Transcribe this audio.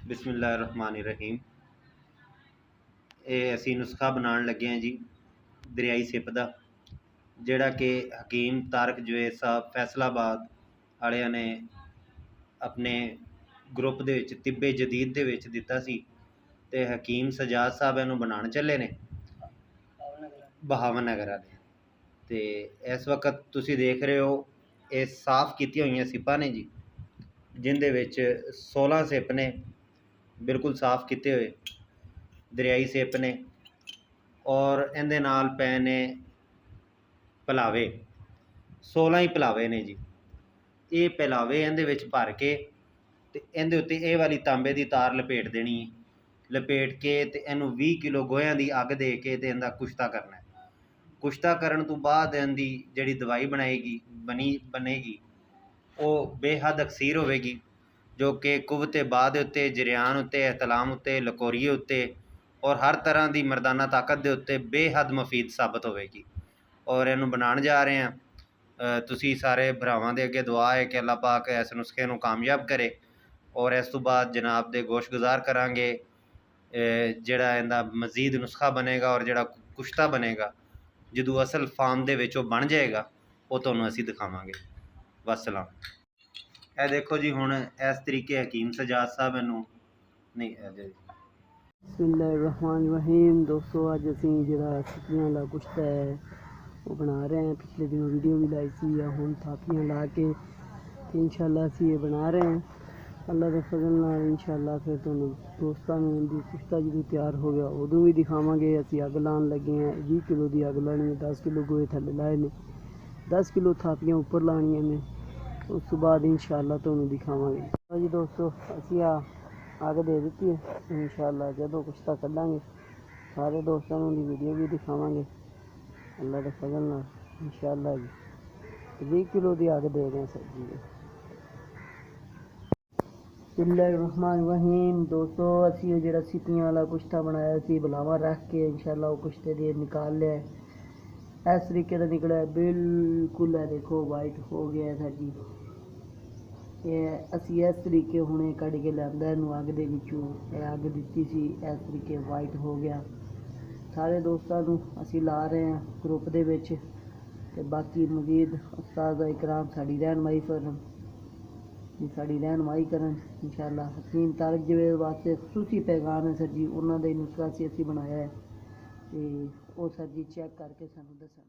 बिस्मिल्लाहिर्रहमानिर्रहीम। ये असी नुस्खा बनाने लगे हैं जी दरियाई सिप का, जोड़ा कि हकीम तारक जवेद साहब फैसलाबाद वालिया ने अपने ग्रुप के तिब्बे जदीद के दिता सी ते हकीम सजाद साहब इनू बनाने चले ने बहावन नगर वाले। तो इस वक्त तुसी देख रहे हो ये साफ की हुई सिपा ने जी, जिंदे विच 16 सिप ने बिल्कुल साफ किए हुए दरियाई सिप ने, और इहदे नाल पै ने पलावे 16 ही पलावे ने जी। ये पलावे इहदे विच भर के ते इहदे उत्ते ये वाली तांबे की तार लपेट देनी, लपेट के ते इहनू 20 किलो गोहियां की अग दे के ते इहदा कुश्ता करना है। कुश्ता करन तो बाद इहदी जिहड़ी दवाई बनेगी वो बेहद अकसीर होगी, जो कि कुव्वते बाद उत्ते, जरियान उत्ते, एहतलाम उत्ते, लकोरीए उत्ते और हर तरह की मर्दाना ताकत के उत्ते बेहद मुफीद साबित होगी। और इनू बनाने जा रहे हैं। तुसी सारे भरावां दे अगे दुआ है कि अल्लाह पाक इस नुस्खे नू कामयाब करे, और इस तो बाद जनाब दे गोश गुजार करांगे जिहड़ा इहदा मजीद नुस्खा बनेगा और जिहड़ा कुश्ता बनेगा जदों असल फार्म दे विच बन जाएगा वो तुहानूं असीं दिखावांगे। वसलाम। यह देखो जी, हुण इस तरीके हकीम सजाद साहब इनू नहीं बिस्मिल्लाहिर्रहमानिर्रहीम। दोस्तों अज असी जिहड़ा सिपियां वाला कुश्ता है वो बना रहे हैं। पिछले दिनों वीडियो भी लाई सी, या हुण थापियां ला के इंशाअल्लाह असी ये बना रहे हैं। अल्लाह के फजल नाल इंशाअल्लाह फिर तुहानूं दोस्तां नूं इहदी कुश्ता जदों तैयार हो गया उदों भी दिखावांगे। असी अग लाण लगे हैं, 20 किलो की अग लानी है। 10 किलो गोए थल्ले लाए ने, 10 किलो थापियां उपर लाणियां ने। उस तो बाद इंशाअल्लाह तुहानूं दिखावांगे जी। दोस्तों असी अग दे दी है, इंशाअल्लाह जदों कुश्ता कड्डांगे सारे दोस्तों की वीडियो भी दिखावांगे अल्लाह के फजल नाल इंशाअल्लाह जी। 20 किलो की अग दे रहे हैं सर जी। बिस्मिल्लाहिर्रहमानिर्रहीम। दोस्तों असी जो सिपियां वाला कुश्ता बनाया सी बलावा रख के इंशाअल्लाह वो कुश्ते दे निकाल लिया है। इस तरीके का निकला है, बिल्कुल है। देखो वाइट हो गया है सर जी। ये असी इस तरीके हुणे कढ़ के लिया इनू अग दे विचों, अग दी सी, इस तरीके वाइट हो गया। सारे दोस्तों नूं असी ला रहे हैं ग्रुप दे विच, ते बाकी मजीद उस्ताद इकराम साड़ी रहनमाई करन इंशाअल्लाह। हकीम तारक जवेद वास्ते खसूसी पैगाम है सर जी, उन्होंने नुस्खा असी बनाया है, तो वो सर जी चेक करके सानूं दसन।